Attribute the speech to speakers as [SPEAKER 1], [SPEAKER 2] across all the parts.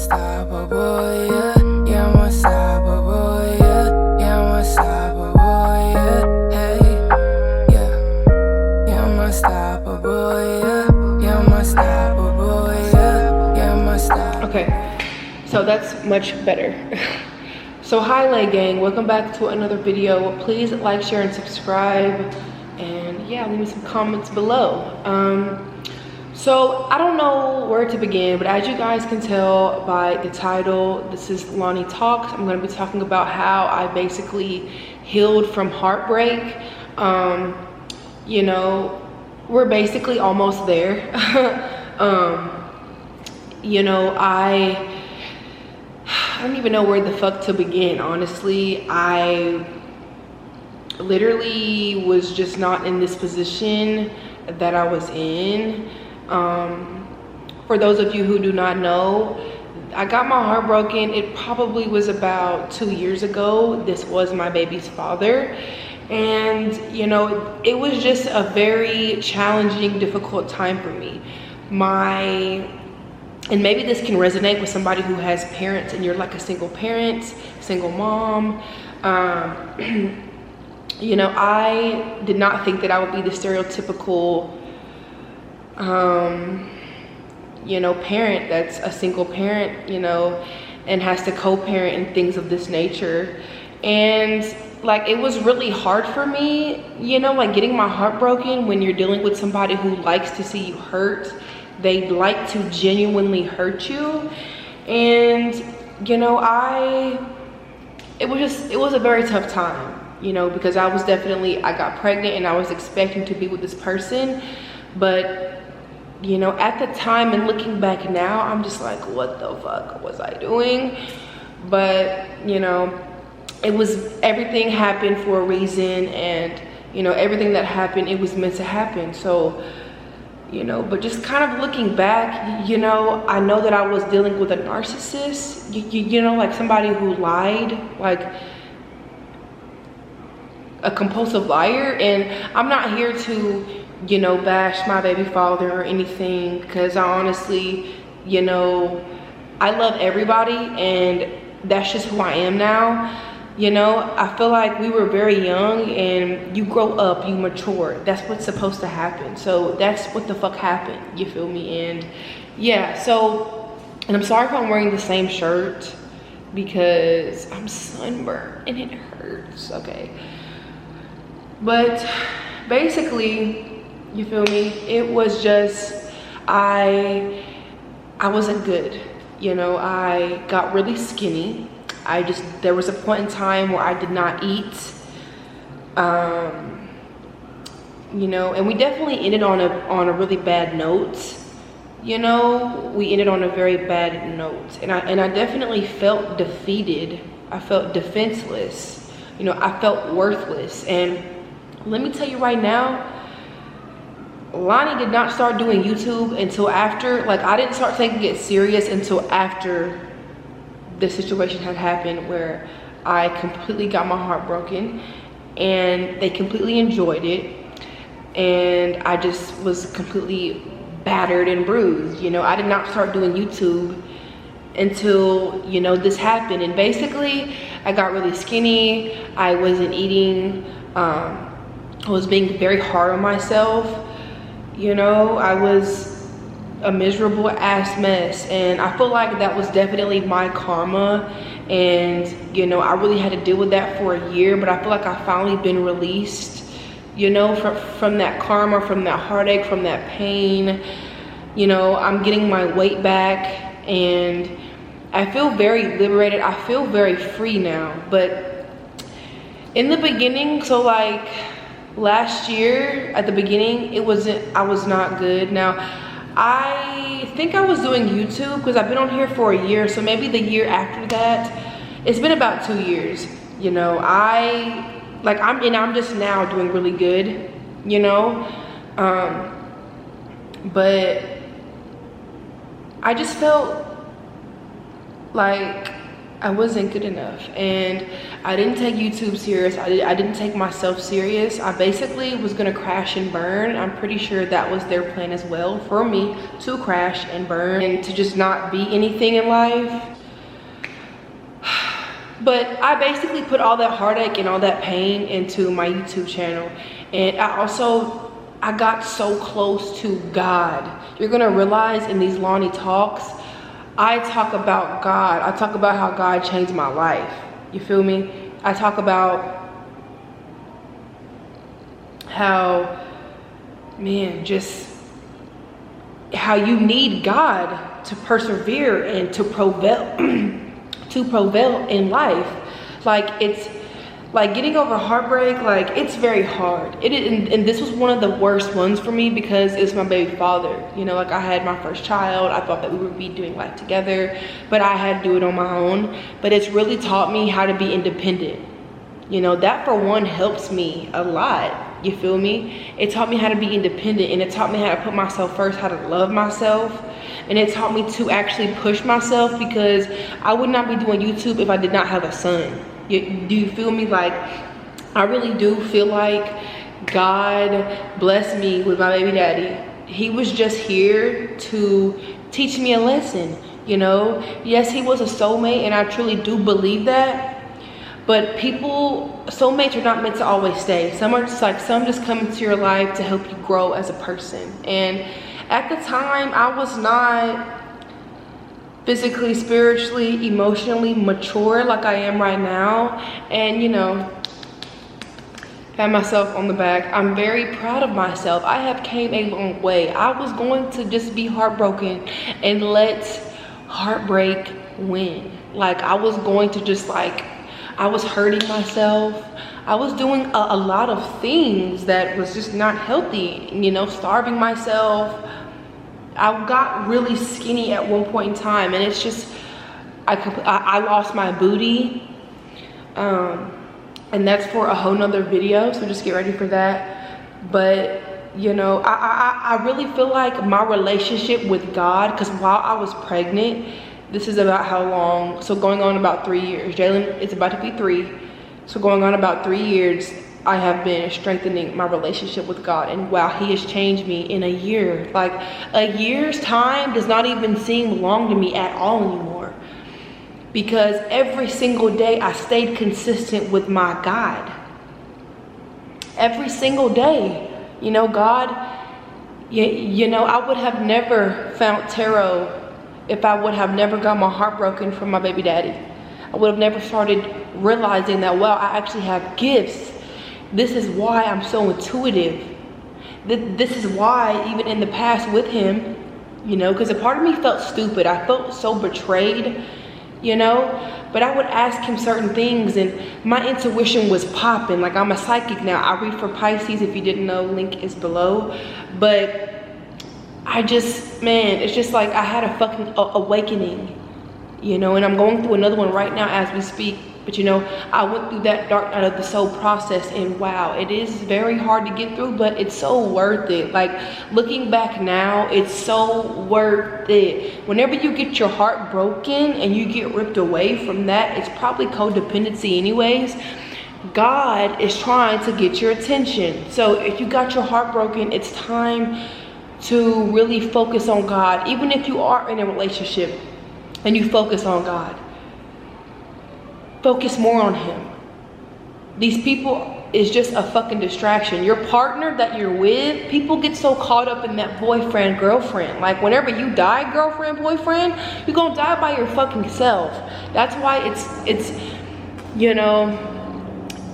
[SPEAKER 1] unstoppable, yeah. Yeah, I'm unstoppable, yeah. Yeah, I'm unstoppable, yeah. Hey, yeah. Yeah, I'm unstoppable, yeah. Yeah, I'm unstoppable, yeah. Yeah, I'm unstoppable.
[SPEAKER 2] Okay, so that's much better. So hi leg gang, welcome back to another video. Please like, share, and subscribe, and yeah, leave me some comments below. So I don't know where to begin, but as you guys can tell by the title, this is Lonnie Talks. I'm going to be talking about how I basically healed from heartbreak. You know, we're basically almost there. You know, I don't even know where the fuck to begin, honestly. I literally was just not in this position that I was in. For those of you who do not know, I got my heart broken. It probably was about 2 years ago. This was my baby's father. And, you know, it was just a very challenging, difficult time for me. And maybe this can resonate with somebody who has parents and you're like a single parent, single mom. You know, I did not think that I would be the stereotypical you know, parent that's a single parent, you know, and has to co-parent and things of this nature. And like, it was really hard for me, you know, like getting my heart broken when you're dealing with somebody who likes to see you hurt. They like to genuinely hurt you. And, you know, it was a very tough time, you know, because I got pregnant and I was expecting to be with this person. But, you know, at the time and looking back now, I'm just like, what the fuck was I doing? But, you know, everything happened for a reason, and, you know, everything that happened, it was meant to happen. So, you know, but just kind of looking back, you know, I know that I was dealing with a narcissist, you know, like somebody who lied, like a compulsive liar. And I'm not here to, you know, bash my baby father or anything, because I honestly, you know, I love everybody and that's just who I am now. You know, I feel like we were very young and you grow up, you mature. That's what's supposed to happen. So that's what the fuck happened, you feel me? And yeah, so, and I'm sorry if I'm wearing the same shirt because I'm sunburned and it hurts, okay? But basically, you feel me? It was just, I wasn't good. You know, I got really skinny. There was a point in time where I did not eat. You know, and we definitely ended on a really bad note. You know, we ended on a very bad note. And I definitely felt defeated. I felt defenseless. You know, I felt worthless. And let me tell you right now, Lonnie did not start doing YouTube until after, like, I didn't start taking it serious until after the situation had happened where I completely got my heart broken and they completely enjoyed it. And I just was completely battered and bruised. You know, I did not start doing YouTube until, you know, this happened. And basically, I got really skinny. I wasn't eating. I was being very hard on myself. You know, I was a miserable ass mess, and I feel like that was definitely my karma. And, you know, I really had to deal with that for a year, but I feel like I've finally been released, you know, from that karma, from that heartache, from that pain. You know, I'm getting my weight back and I feel very liberated. I feel very free now. But in the beginning, so like last year at the beginning, I was not good. Now, I think I was doing YouTube because I've been on here for a year, so maybe the year after that. It's been about 2 years, you know. I'm just now doing really good, you know. But I just felt like I wasn't good enough, and I didn't take YouTube serious. I didn't take myself serious. I basically was gonna crash and burn. I'm pretty sure that was their plan as well, for me to crash and burn and to just not be anything in life. But I basically put all that heartache and all that pain into my YouTube channel, and I got so close to God. You're gonna realize in these Lonnie talks, I talk about God. I talk about how God changed my life. You feel me? I talk about how, man, just how you need God to persevere and to prevail, to prevail in life. Like, it's like getting over heartbreak, like, it's very hard. And this was one of the worst ones for me because it's my baby father. You know, like, I had my first child. I thought that we would be doing life together, but I had to do it on my own. But it's really taught me how to be independent. You know, that for one helps me a lot. You feel me? It taught me how to be independent, and it taught me how to put myself first, how to love myself. And it taught me to actually push myself, because I would not be doing YouTube if I did not have a son. Do you feel me? Like, I really do feel like God blessed me with my baby daddy. He was just here to teach me a lesson, you know? Yes, he was a soulmate, and I truly do believe that. But soulmates are not meant to always stay. Some just come into your life to help you grow as a person. And at the time, I was not physically, spiritually, emotionally mature like I am right now. And, you know, pat myself on the back. I'm very proud of myself. I have came a long way. I was going to just be heartbroken and let heartbreak win. Like, I was going to just, like, I was hurting myself. I was doing a lot of things that was just not healthy, you know, starving myself. I got really skinny at one point in time, and it's just, I lost my booty. And that's for a whole nother video, so just get ready for that. But, you know, I really feel like my relationship with God, because while I was pregnant, this is about how long, so going on about 3 years. Jalen is about to be 3. So going on about 3 years, I have been strengthening my relationship with God. And wow, he has changed me in a year. Like, a year's time does not even seem long to me at all anymore. Because every single day I stayed consistent with my God. Every single day. You know, God, you know, I would have never found tarot if I would have never got my heart broken from my baby daddy. I would have never started realizing that, well, I actually have gifts. This is why I'm so intuitive. This is why, even in the past with him, you know, because a part of me felt stupid. I felt so betrayed, you know, but I would ask him certain things, and my intuition was popping. Like, I'm a psychic now. I read for Pisces. If you didn't know, link is below. But I just, man, it's just like I had a fucking awakening, you know, and I'm going through another one right now as we speak. But, you know, I went through that dark night of the soul process, and wow, it is very hard to get through, but it's so worth it. Like, looking back now, it's so worth it. Whenever you get your heart broken and you get ripped away from that, it's probably codependency anyways. God is trying to get your attention. So if you got your heart broken, it's time to really focus on God. Even if you are in a relationship and you focus on God, focus more on him. These people is just a fucking distraction. Your partner that you're with, people get so caught up in that boyfriend, girlfriend. Like, whenever you die, girlfriend, boyfriend, you're gonna die by your fucking self. That's why it's, you know,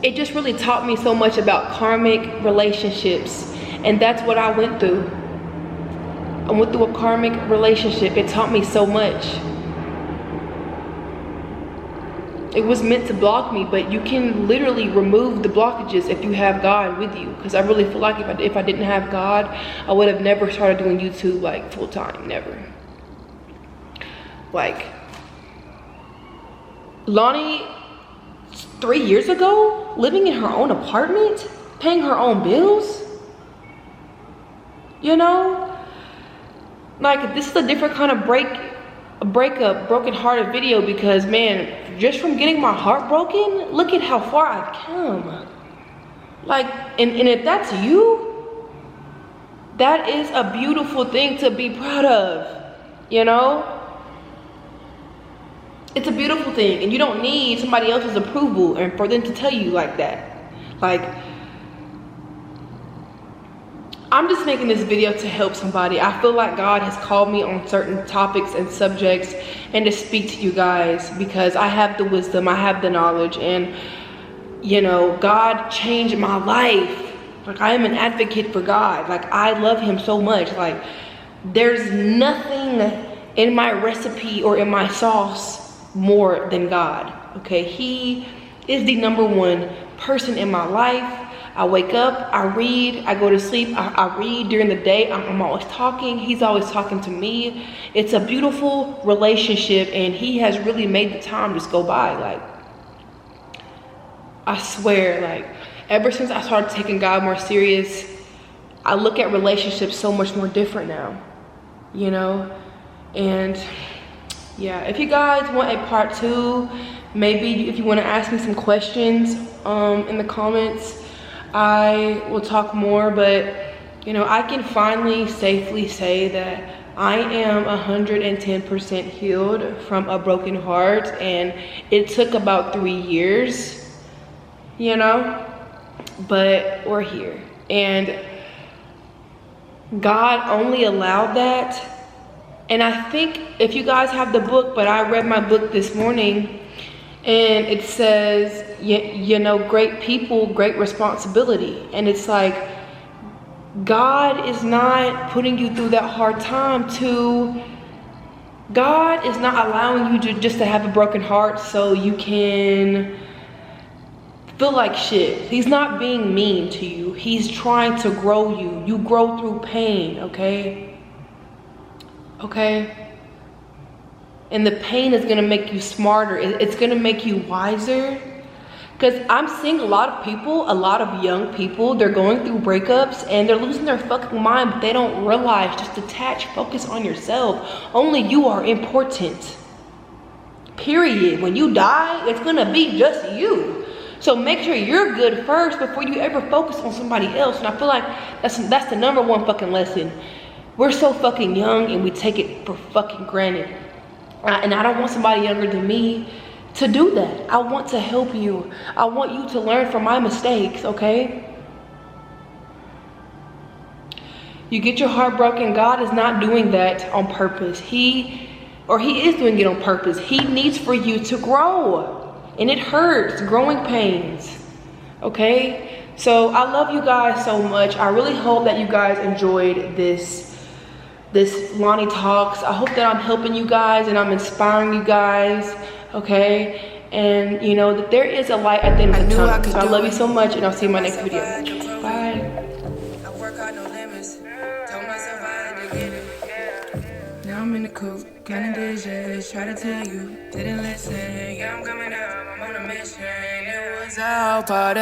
[SPEAKER 2] it just really taught me so much about karmic relationships. And that's what I went through. I went through a karmic relationship. It taught me so much. It was meant to block me, but you can literally remove the blockages if you have God with you. Because I really feel like if I didn't have God, I would have never started doing YouTube like full time, never. Like, Lonnie, 3 years ago, living in her own apartment, paying her own bills, you know? Like, this is a different kind of break a broken hearted video, because man, just from getting my heart broken, look at how far I've come. Like, and if that's you, that is a beautiful thing to be proud of, you know? It's a beautiful thing, and you don't need somebody else's approval and for them to tell you like that. Like, I'm just making this video to help somebody. I feel like God has called me on certain topics and subjects and to speak to you guys, because I have the wisdom, I have the knowledge, and you know, God changed my life. Like, I am an advocate for God. Like, I love him so much. Like, there's nothing in my recipe or in my sauce more than God. Okay, he is the #1 person in my life. I wake up, I read, I go to sleep, I read during the day. I'm always talking, he's always talking to me. It's a beautiful relationship, and he has really made the time just go by. Like, I swear, like, ever since I started taking God more serious, I look at relationships so much more different now, you know? And yeah, if you guys want a part 2, maybe if you want to ask me some questions in the comments, I will talk more. But you know, I can finally safely say that I am 110% healed from a broken heart, and it took about 3 years, you know, but we're here. And God only allowed that. And I think if you guys have the book, but I read my book this morning, and it says, you know, great people, great responsibility. And it's like, God is not putting you through that hard time God is not allowing you to just to have a broken heart so you can feel like shit. He's not being mean to you. He's trying to grow you. You grow through pain, okay? Okay? And the pain is gonna make you smarter. It's gonna make you wiser. Because I'm seeing a lot of people, a lot of young people, they're going through breakups and they're losing their fucking mind, but they don't realize, just detach, focus on yourself. Only you are important. Period. When you die, it's gonna be just you. So make sure you're good first before you ever focus on somebody else. And I feel like that's the #1 fucking lesson. We're so fucking young and we take it for fucking granted. And I don't want somebody younger than me to do that. I want to help you. I want you to learn from my mistakes, okay? You get your heart broken. God is not doing that on purpose. He is doing it on purpose. He needs for you to grow. And it hurts, growing pains, okay? So I love you guys so much. I really hope that you guys enjoyed this Lonnie Talks. I hope that I'm helping you guys and I'm inspiring you guys, okay? And you know that there is a light at the end of the tunnel. So I love you so much, and I'll see you in my next video. Bye.
[SPEAKER 1] I work hard, no limits. Told myself I had to get it. Now I'm in the coop, counting dishes, try to tell you, didn't listen. Yeah, I'm coming up, I'm on a mission. It was all part of